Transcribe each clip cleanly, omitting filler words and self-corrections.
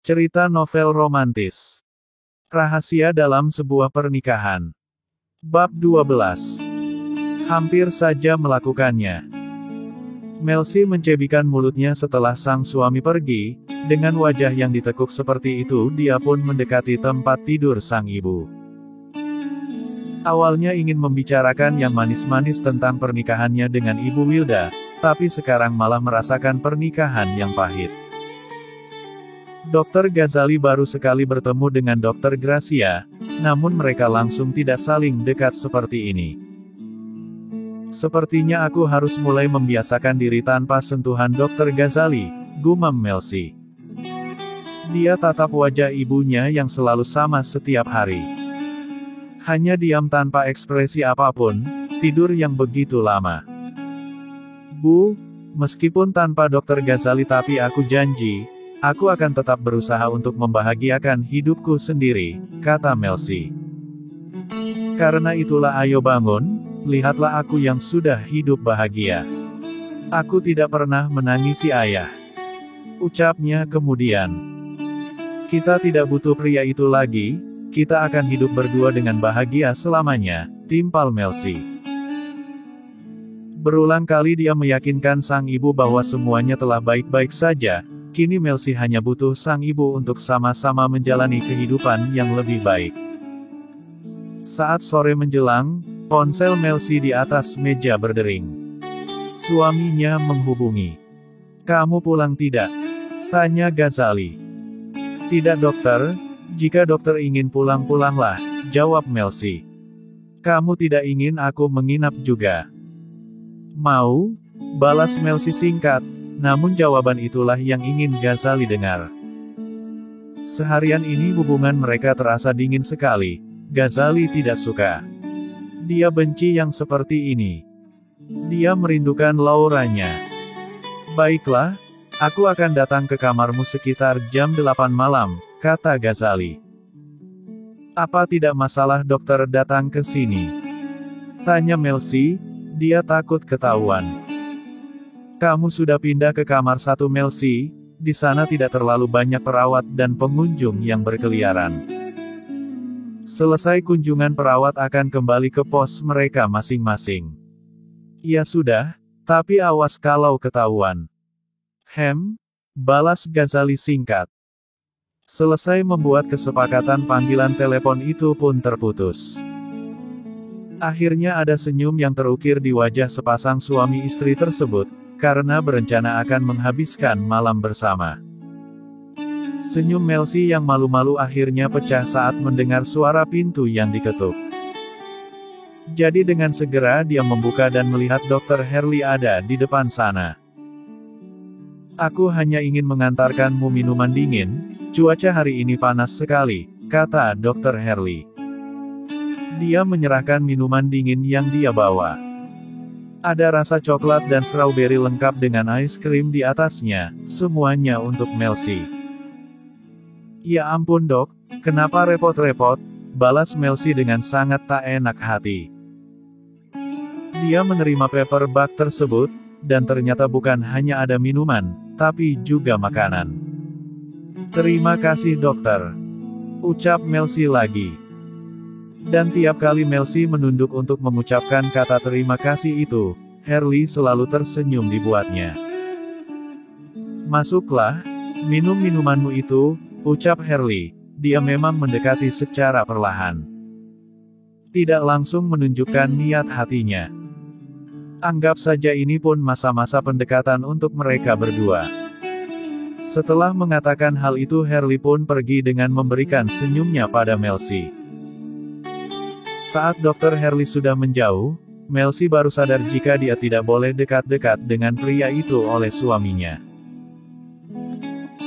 Cerita novel romantis. Rahasia dalam sebuah pernikahan. Bab 12. Hampir saja melakukannya. Melsi mencebikan mulutnya setelah sang suami pergi. Dengan wajah yang ditekuk seperti itu, dia pun mendekati tempat tidur sang ibu. Awalnya ingin membicarakan yang manis-manis tentang pernikahannya dengan Ibu Wilda, tapi sekarang malah merasakan pernikahan yang pahit. Dr. Ghazali baru sekali bertemu dengan Dr. Gracia, namun mereka langsung tidak saling dekat seperti ini. Sepertinya aku harus mulai membiasakan diri tanpa sentuhan Dr. Ghazali, gumam Melsi. Dia tatap wajah ibunya yang selalu sama setiap hari. Hanya diam tanpa ekspresi apapun, tidur yang begitu lama. Bu, meskipun tanpa Dr. Ghazali tapi aku janji, aku akan tetap berusaha untuk membahagiakan hidupku sendiri, kata Melsi. Karena itulah ayo bangun, lihatlah aku yang sudah hidup bahagia. Aku tidak pernah menangisi ayah. Ucapnya kemudian. Kita tidak butuh pria itu lagi, kita akan hidup berdua dengan bahagia selamanya, timpal Melsi. Berulang kali dia meyakinkan sang ibu bahwa semuanya telah baik-baik saja. Kini Melsi hanya butuh sang ibu untuk sama-sama menjalani kehidupan yang lebih baik. Saat sore menjelang, ponsel Melsi di atas meja berdering. Suaminya menghubungi. Kamu pulang tidak? Tanya Ghazali. Tidak dokter, jika dokter ingin pulang-pulanglah, jawab Melsi. Kamu tidak ingin aku menginap juga? Mau? Balas Melsi singkat. Namun jawaban itulah yang ingin Ghazali dengar. Seharian ini hubungan mereka terasa dingin sekali. Ghazali tidak suka. Dia benci yang seperti ini. Dia merindukan Lauranya. Baiklah, aku akan datang ke kamarmu sekitar jam 8 malam, kata Ghazali. Apa tidak masalah dokter datang ke sini? Tanya Melsi, dia takut ketahuan. Kamu sudah pindah ke kamar 1 Melsi, di sana tidak terlalu banyak perawat dan pengunjung yang berkeliaran. Selesai kunjungan perawat akan kembali ke pos mereka masing-masing. Ya sudah, tapi awas kalau ketahuan. Balas Ghazali singkat. Selesai membuat kesepakatan, panggilan telepon itu pun terputus. Akhirnya ada senyum yang terukir di wajah sepasang suami istri tersebut, karena berencana akan menghabiskan malam bersama. Senyum Melsi yang malu-malu akhirnya pecah saat mendengar suara pintu yang diketuk. Jadi dengan segera dia membuka dan melihat Dr. Herli ada di depan sana. Aku hanya ingin mengantarkanmu minuman dingin, cuaca hari ini panas sekali, kata Dr. Herli. Dia menyerahkan minuman dingin yang dia bawa. Ada rasa coklat dan strawberry lengkap dengan es krim di atasnya, semuanya untuk Melsi. Ya ampun dok, kenapa repot-repot, balas Melsi dengan sangat tak enak hati. Dia menerima paper bag tersebut, dan ternyata bukan hanya ada minuman, tapi juga makanan. Terima kasih dokter, ucap Melsi lagi. Dan tiap kali Melsi menunduk untuk mengucapkan kata terima kasih itu, Herli selalu tersenyum dibuatnya. Masuklah, minum minumanmu itu, ucap Herli. Dia memang mendekati secara perlahan. Tidak langsung menunjukkan niat hatinya. Anggap saja ini pun masa-masa pendekatan untuk mereka berdua. Setelah mengatakan hal itu, Herli pun pergi dengan memberikan senyumnya pada Melsi. Saat Dr. Herli sudah menjauh, Melsi baru sadar jika dia tidak boleh dekat-dekat dengan pria itu oleh suaminya.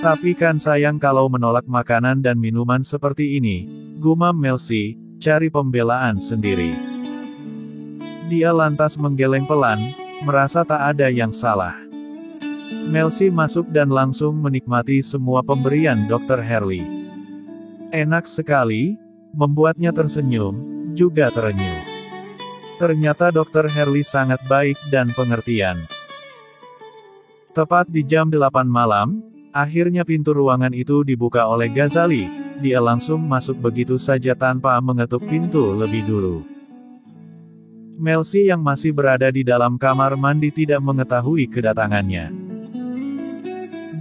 Tapi kan sayang kalau menolak makanan dan minuman seperti ini, gumam Melsi, cari pembelaan sendiri. Dia lantas menggeleng pelan, merasa tak ada yang salah. Melsi masuk dan langsung menikmati semua pemberian Dr. Herli. Enak sekali, membuatnya tersenyum, juga terenyuh. Ternyata Dr. Herli sangat baik dan pengertian. Tepat di jam 8 malam, Akhirnya pintu ruangan itu dibuka oleh Ghazali. Dia langsung masuk begitu saja tanpa mengetuk pintu lebih dulu. Melsi yang masih berada di dalam kamar mandi tidak mengetahui kedatangannya.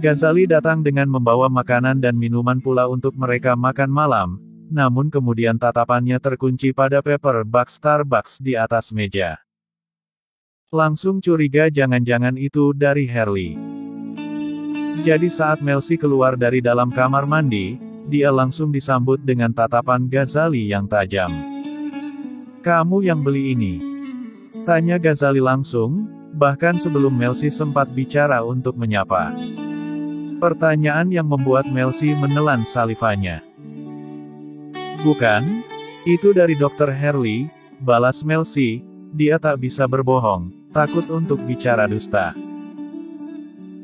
Ghazali datang dengan membawa makanan dan minuman pula untuk mereka makan malam, namun kemudian tatapannya terkunci pada paper bag Starbucks di atas meja. Langsung curiga jangan-jangan itu dari Harley. Jadi saat Melsi keluar dari dalam kamar mandi, dia langsung disambut dengan tatapan Ghazali yang tajam. "Kamu yang beli ini?" tanya Ghazali langsung, bahkan sebelum Melsi sempat bicara untuk menyapa. Pertanyaan yang membuat Melsi menelan salivanya. "Bukan, itu dari Dr. Harley," balas Melsi. Dia tak bisa berbohong, takut untuk bicara dusta.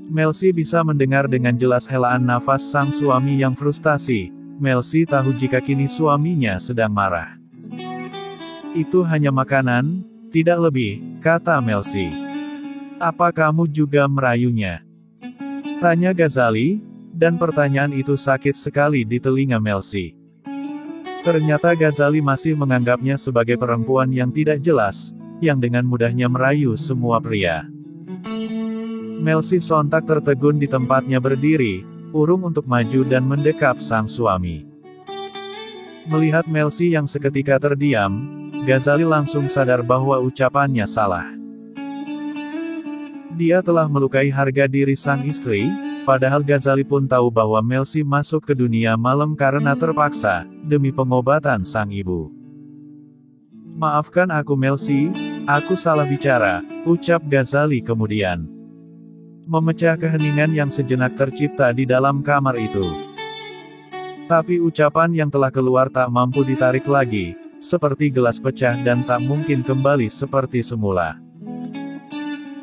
Melsi bisa mendengar dengan jelas helaan nafas sang suami yang frustasi. Melsi tahu jika kini suaminya sedang marah. "Itu hanya makanan, tidak lebih," kata Melsi. "Apa kamu juga merayunya?" tanya Ghazali, dan pertanyaan itu sakit sekali di telinga Melsi. Ternyata Ghazali masih menganggapnya sebagai perempuan yang tidak jelas, yang dengan mudahnya merayu semua pria. Melsi sontak tertegun di tempatnya berdiri, urung untuk maju dan mendekap sang suami. Melihat Melsi yang seketika terdiam, Ghazali langsung sadar bahwa ucapannya salah. Dia telah melukai harga diri sang istri, padahal Ghazali pun tahu bahwa Melsi masuk ke dunia malam karena terpaksa, demi pengobatan sang ibu. "Maafkan aku Melsi, aku salah bicara," ucap Ghazali kemudian. Memecah keheningan yang sejenak tercipta di dalam kamar itu. Tapi ucapan yang telah keluar tak mampu ditarik lagi, seperti gelas pecah dan tak mungkin kembali seperti semula.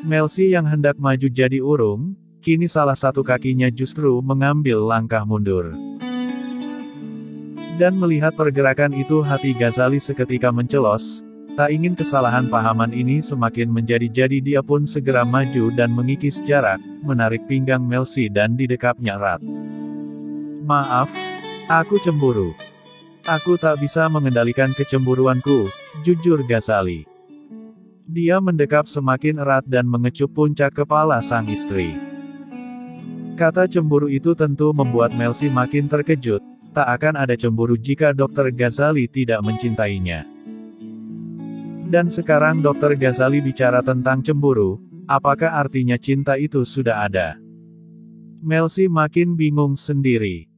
Melsi yang hendak maju jadi urung, kini salah satu kakinya justru mengambil langkah mundur. Dan melihat pergerakan itu hati Ghazali seketika mencelos. Tak ingin kesalahan pahaman ini semakin menjadi-jadi, dia pun segera maju dan mengikis jarak, menarik pinggang Melsi dan didekapnya erat. "Maaf, aku cemburu. Aku tak bisa mengendalikan kecemburuanku," jujur Ghazali. Dia mendekap semakin erat dan mengecup puncak kepala sang istri. Kata cemburu itu tentu membuat Melsi makin terkejut. Tak akan ada cemburu jika Dr. Ghazali tidak mencintainya. Dan sekarang Dr. Ghazali bicara tentang cemburu, apakah artinya cinta itu sudah ada? Melsi makin bingung sendiri.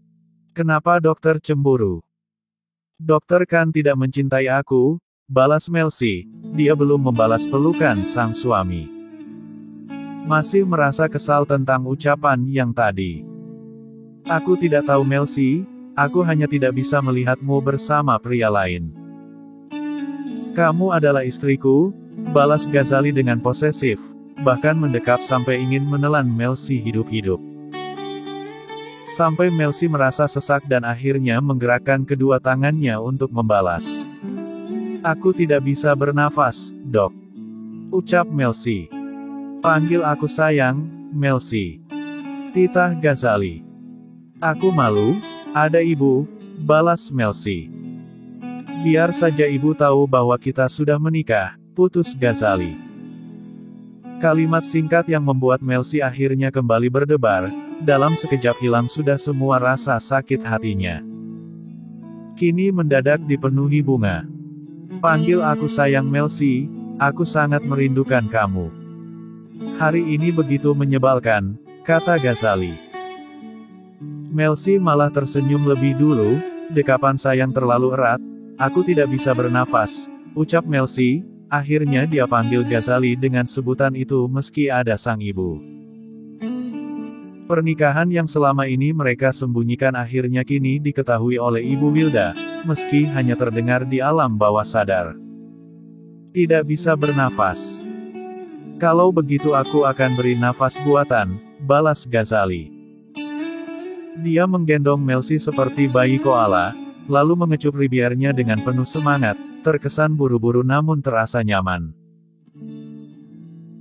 Kenapa dokter cemburu? "Dokter kan tidak mencintai aku," balas Melsi. Dia belum membalas pelukan sang suami. Masih merasa kesal tentang ucapan yang tadi. "Aku tidak tahu Melsi, aku hanya tidak bisa melihatmu bersama pria lain." "Kamu adalah istriku," balas Ghazali dengan posesif, bahkan mendekap sampai ingin menelan Melsi hidup-hidup. Sampai Melsi merasa sesak dan akhirnya menggerakkan kedua tangannya untuk membalas. "Aku tidak bisa bernafas, Dok," ucap Melsi. "Panggil aku sayang, Melsi," titah Ghazali. "Aku malu, ada ibu," balas Melsi. "Biar saja ibu tahu bahwa kita sudah menikah," putus Ghazali. Kalimat singkat yang membuat Melsi akhirnya kembali berdebar, dalam sekejap hilang sudah semua rasa sakit hatinya. Kini mendadak dipenuhi bunga. "Panggil aku sayang Melsi, aku sangat merindukan kamu." "Hari ini begitu menyebalkan," kata Ghazali. Melsi malah tersenyum lebih dulu, dekapan sayang terlalu erat. "Aku tidak bisa bernafas," ucap Melsi. Akhirnya dia panggil Ghazali dengan sebutan itu meski ada sang ibu. Pernikahan yang selama ini mereka sembunyikan akhirnya kini diketahui oleh Ibu Wilda, meski hanya terdengar di alam bawah sadar. "Tidak bisa bernafas. Kalau begitu aku akan beri nafas buatan," balas Ghazali. Dia menggendong Melsi seperti bayi koala, lalu mengecup bibirnya dengan penuh semangat, terkesan buru-buru namun terasa nyaman.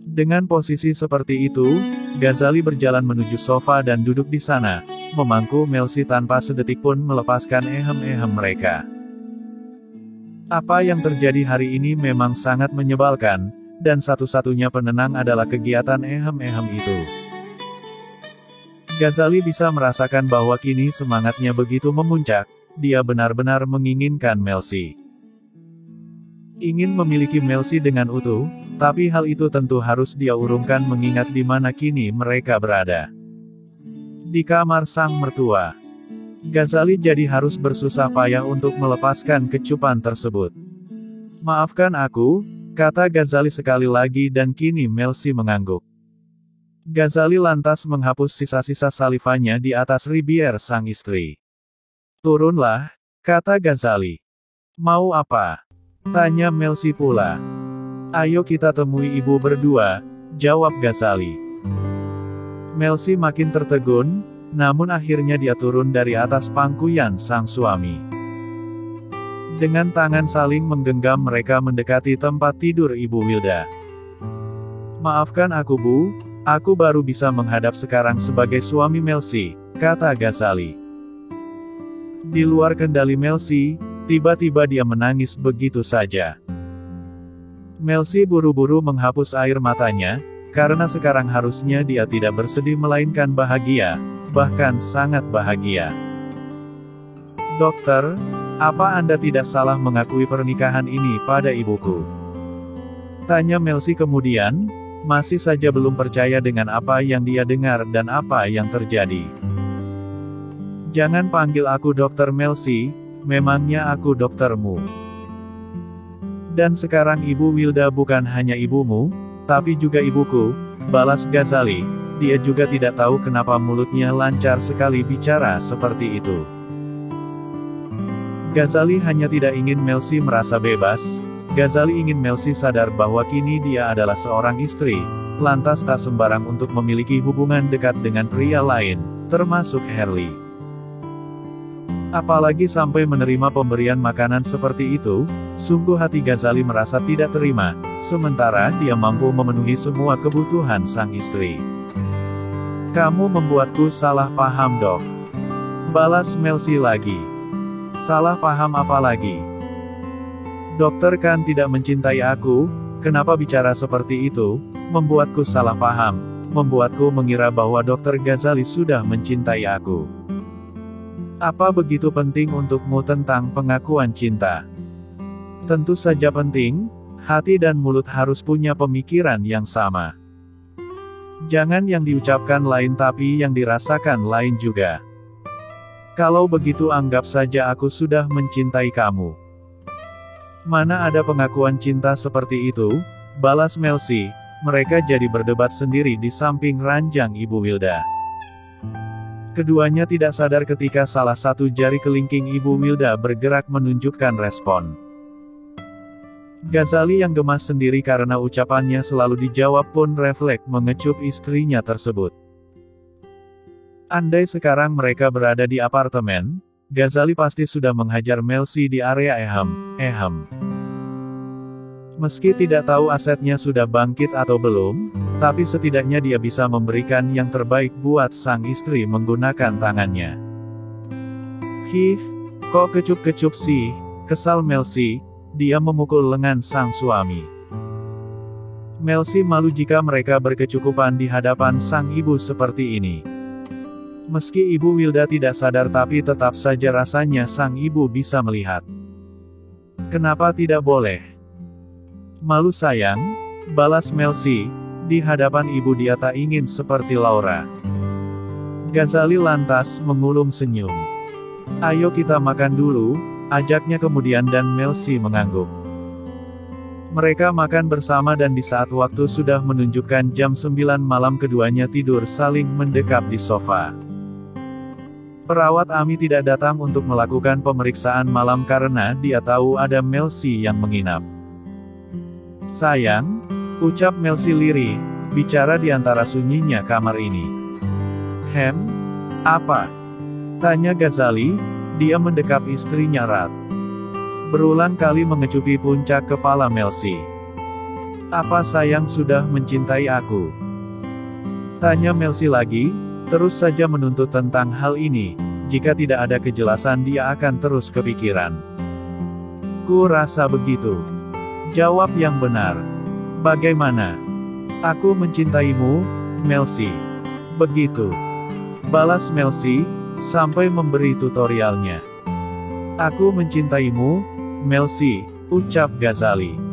Dengan posisi seperti itu, Ghazali berjalan menuju sofa dan duduk di sana, memangku Melsi tanpa sedetik pun melepaskan ehem-ehem mereka. Apa yang terjadi hari ini memang sangat menyebalkan, dan satu-satunya penenang adalah kegiatan ehem-ehem itu. Ghazali bisa merasakan bahwa kini semangatnya begitu memuncak, dia benar-benar menginginkan Melsi. Ingin memiliki Melsi dengan utuh, tapi hal itu tentu harus dia urungkan mengingat di mana kini mereka berada. Di kamar sang mertua. Ghazali jadi harus bersusah payah untuk melepaskan kecupan tersebut. "Maafkan aku," kata Ghazali sekali lagi dan kini Melsi mengangguk. Ghazali lantas menghapus sisa-sisa salivanya di atas ribier sang istri. "Turunlah," kata Ghazali. "Mau apa?" tanya Melsi pula. "Ayo kita temui ibu berdua," jawab Ghazali. Melsi makin tertegun, namun akhirnya dia turun dari atas pangkuan sang suami. Dengan tangan saling menggenggam mereka mendekati tempat tidur Ibu Wilda. "Maafkan aku Bu, aku baru bisa menghadap sekarang sebagai suami Melsi," kata Ghazali. Di luar kendali Melsi, tiba-tiba dia menangis begitu saja. Melsi buru-buru menghapus air matanya, karena sekarang harusnya dia tidak bersedih melainkan bahagia, bahkan sangat bahagia. "Dokter, apa Anda tidak salah mengakui pernikahan ini pada ibuku?" tanya Melsi kemudian, masih saja belum percaya dengan apa yang dia dengar dan apa yang terjadi. "Jangan panggil aku Dokter Melsi, memangnya aku doktermu? Dan sekarang Ibu Wilda bukan hanya ibumu, tapi juga ibuku," balas Ghazali. Dia juga tidak tahu kenapa mulutnya lancar sekali bicara seperti itu. Ghazali hanya tidak ingin Melsi merasa bebas, Ghazali ingin Melsi sadar bahwa kini dia adalah seorang istri, lantas tak sembarang untuk memiliki hubungan dekat dengan pria lain, termasuk Herli. Apalagi sampai menerima pemberian makanan seperti itu, sungguh hati Ghazali merasa tidak terima, sementara dia mampu memenuhi semua kebutuhan sang istri. "Kamu membuatku salah paham Dok," balas Melsi lagi. "Salah paham apa lagi? Dokter kan tidak mencintai aku, kenapa bicara seperti itu, membuatku salah paham, membuatku mengira bahwa Dokter Ghazali sudah mencintai aku. Apa begitu penting untukmu tentang pengakuan cinta?" "Tentu saja penting, hati dan mulut harus punya pemikiran yang sama. Jangan yang diucapkan lain tapi yang dirasakan lain juga. Kalau begitu anggap saja aku sudah mencintai kamu." "Mana ada pengakuan cinta seperti itu," balas Melsi. Mereka jadi berdebat sendiri di samping ranjang Ibu Wilda. Keduanya tidak sadar ketika salah satu jari kelingking Ibu Wilda bergerak menunjukkan respon. Ghazali yang gemas sendiri karena ucapannya selalu dijawab pun refleks mengecup istrinya tersebut. Andai sekarang mereka berada di apartemen, Ghazali pasti sudah menghajar Melsi di area ehem. Meski tidak tahu asetnya sudah bangkit atau belum, tapi setidaknya dia bisa memberikan yang terbaik buat sang istri menggunakan tangannya. "Hih, kok kecup-kecup sih?" kesal Melsi. Dia memukul lengan sang suami. Melsi malu jika mereka berkecukupan di hadapan sang ibu seperti ini. Meski Ibu Wilda tidak sadar tapi tetap saja rasanya sang ibu bisa melihat. "Kenapa tidak boleh?" "Malu sayang," balas Melsi. Di hadapan ibu dia tak ingin seperti Laura. Ghazali lantas mengulum senyum. "Ayo kita makan dulu," ajaknya kemudian dan Melsi mengangguk. Mereka makan bersama dan di saat waktu sudah menunjukkan jam 9 malam keduanya tidur saling mendekap di sofa. Perawat Ami tidak datang untuk melakukan pemeriksaan malam karena dia tahu ada Melsi yang menginap. "Sayang," ucap Melsi lirih, bicara di antara sunyinya kamar ini. Apa?" tanya Ghazali, dia mendekap istrinya erat. Berulang kali mengecupi puncak kepala Melsi. "Apa sayang sudah mencintai aku?" Tanya Melsi lagi, terus saja menuntut tentang hal ini. Jika tidak ada kejelasan dia akan terus kepikiran. Ku rasa begitu. Jawab yang benar. Bagaimana? Aku mencintaimu, Melsi. Begitu. Balas Melsi, sampai memberi tutorialnya. Aku mencintaimu, Melsi, ucap Ghazali.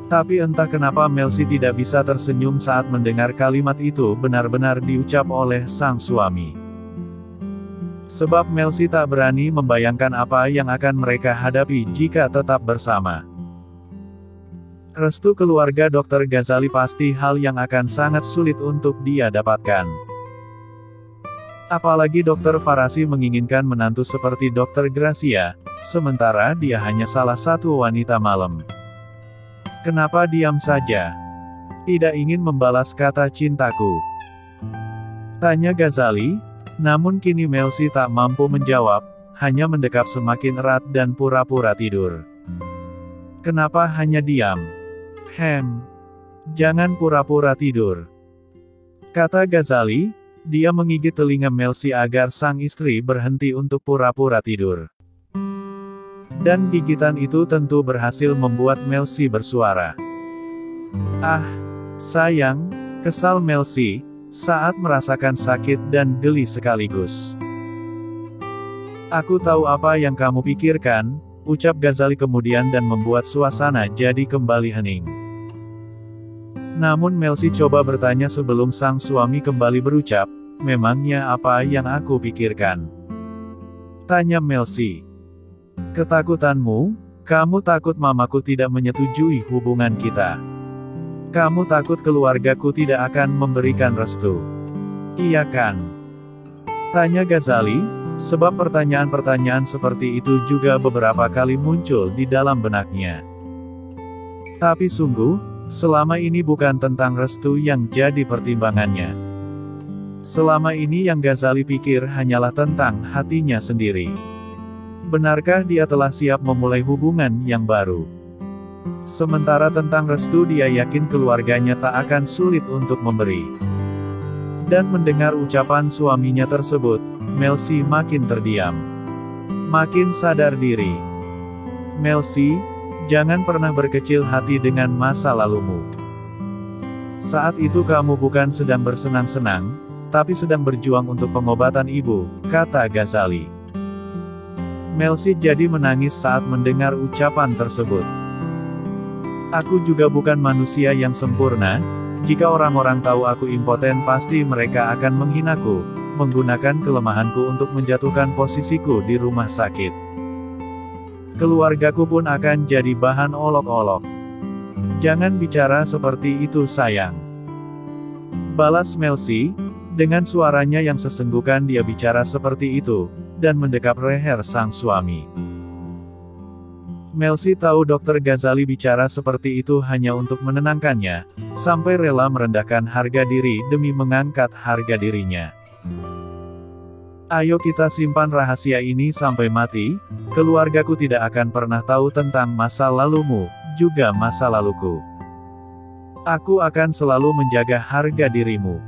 Tapi entah kenapa Melsi tidak bisa tersenyum saat mendengar kalimat itu benar-benar diucap oleh sang suami. Sebab Melsi tak berani membayangkan apa yang akan mereka hadapi jika tetap bersama. Restu keluarga Dr. Ghazali pasti hal yang akan sangat sulit untuk dia dapatkan. Apalagi Dr. Farasi menginginkan menantu seperti Dr. Gracia, sementara dia hanya salah satu wanita malam. Kenapa diam saja? Tidak ingin membalas kata cintaku? Tanya Ghazali. Namun kini Melsi tak mampu menjawab, hanya mendekap semakin erat dan pura-pura tidur. Kenapa hanya diam? Jangan pura-pura tidur, kata Ghazali. Dia menggigit telinga Melsi agar sang istri berhenti untuk pura-pura tidur. Dan gigitan itu tentu berhasil membuat Melsi bersuara. Ah, sayang, kesal Melsi saat merasakan sakit dan geli sekaligus. Aku tahu apa yang kamu pikirkan, ucap Ghazali kemudian dan membuat suasana jadi kembali hening. Namun Melsi coba bertanya sebelum sang suami kembali berucap, memangnya apa yang aku pikirkan? Tanya Melsi. Ketakutanmu, kamu takut mamaku tidak menyetujui hubungan kita. Kamu takut keluargaku tidak akan memberikan restu. Iya kan? Tanya Ghazali, sebab pertanyaan-pertanyaan seperti itu juga beberapa kali muncul di dalam benaknya. Tapi sungguh, selama ini bukan tentang restu yang jadi pertimbangannya. Selama ini yang Ghazali pikir hanyalah tentang hatinya sendiri. Benarkah dia telah siap memulai hubungan yang baru? Sementara tentang restu dia yakin keluarganya tak akan sulit untuk memberi. Dan mendengar ucapan suaminya tersebut, Melsi makin terdiam. Makin sadar diri. Melsi, jangan pernah berkecil hati dengan masa lalumu. Saat itu kamu bukan sedang bersenang-senang, tapi sedang berjuang untuk pengobatan ibu, kata Ghazali. Melsi jadi menangis saat mendengar ucapan tersebut. Aku juga bukan manusia yang sempurna. Jika orang-orang tahu aku impoten pasti mereka akan menghinaku, menggunakan kelemahanku untuk menjatuhkan posisiku di rumah sakit. Keluargaku pun akan jadi bahan olok-olok. Jangan bicara seperti itu sayang. Balas Melsi, dengan suaranya yang sesenggukan dia bicara seperti itu, dan mendekap leher sang suami. Melsi tahu Dr. Ghazali bicara seperti itu hanya untuk menenangkannya, sampai rela merendahkan harga diri demi mengangkat harga dirinya. Ayo kita simpan rahasia ini sampai mati, keluargaku tidak akan pernah tahu tentang masa lalumu, juga masa laluku. Aku akan selalu menjaga harga dirimu.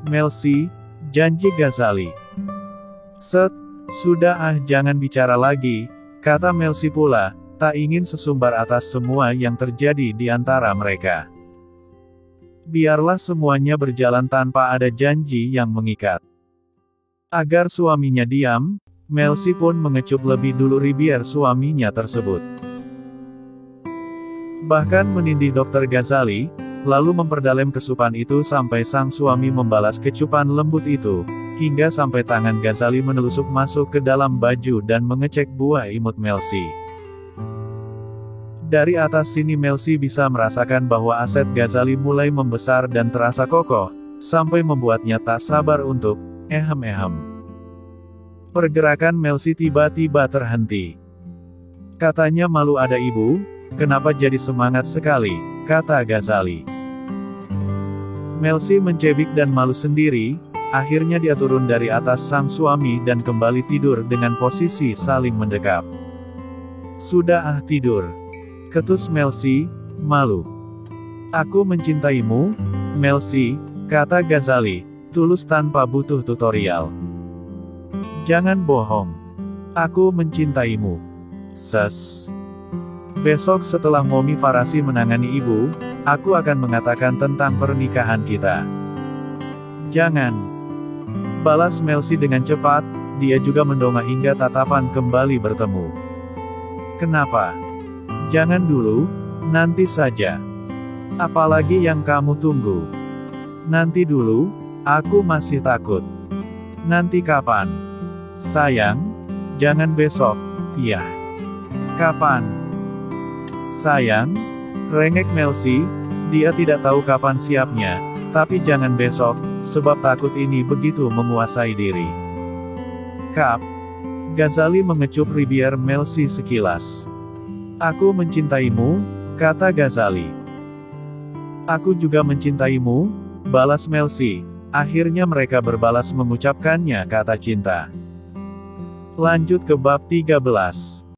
Melsi, janji Ghazali. Sudah jangan bicara lagi, kata Melsi pula, tak ingin sesumbar atas semua yang terjadi di antara mereka. Biarlah semuanya berjalan tanpa ada janji yang mengikat. Agar suaminya diam, Melsi pun mengecup lebih dulu bibir suaminya tersebut. Bahkan menindih Dr. Ghazali, lalu memperdalam kesupan itu sampai sang suami membalas kecupan lembut itu, hingga sampai tangan Ghazali menelusup masuk ke dalam baju dan mengecek buah imut Melsi. Dari atas sini Melsi bisa merasakan bahwa aset Ghazali mulai membesar dan terasa kokoh, sampai membuatnya tak sabar untuk ehem. Pergerakan Melsi tiba-tiba terhenti. Katanya malu ada ibu, kenapa jadi semangat sekali, kata Ghazali. Melsi mencebik dan malu sendiri, akhirnya dia turun dari atas sang suami dan kembali tidur dengan posisi saling mendekap. Sudah tidur, ketus Melsi, malu. Aku mencintaimu, Melsi, kata Ghazali, tulus tanpa butuh tutorial. Jangan bohong. Aku mencintaimu. Ses. Besok setelah Momi Farasi menangani ibu, aku akan mengatakan tentang pernikahan kita. Jangan. Balas Melsi dengan cepat, dia juga mendongak hingga tatapan kembali bertemu. Kenapa? Jangan dulu, nanti saja. Apalagi yang kamu tunggu? Nanti dulu, aku masih takut. Nanti kapan? Sayang, jangan besok, ya. Kapan? Sayang, rengek Melsi, dia tidak tahu kapan siapnya, tapi jangan besok, sebab takut ini begitu menguasai diri. Kap. Ghazali mengecup ribier Melsi sekilas. Aku mencintaimu, kata Ghazali. Aku juga mencintaimu, balas Melsi. Akhirnya mereka berbalas mengucapkannya kata cinta. Lanjut ke bab 13.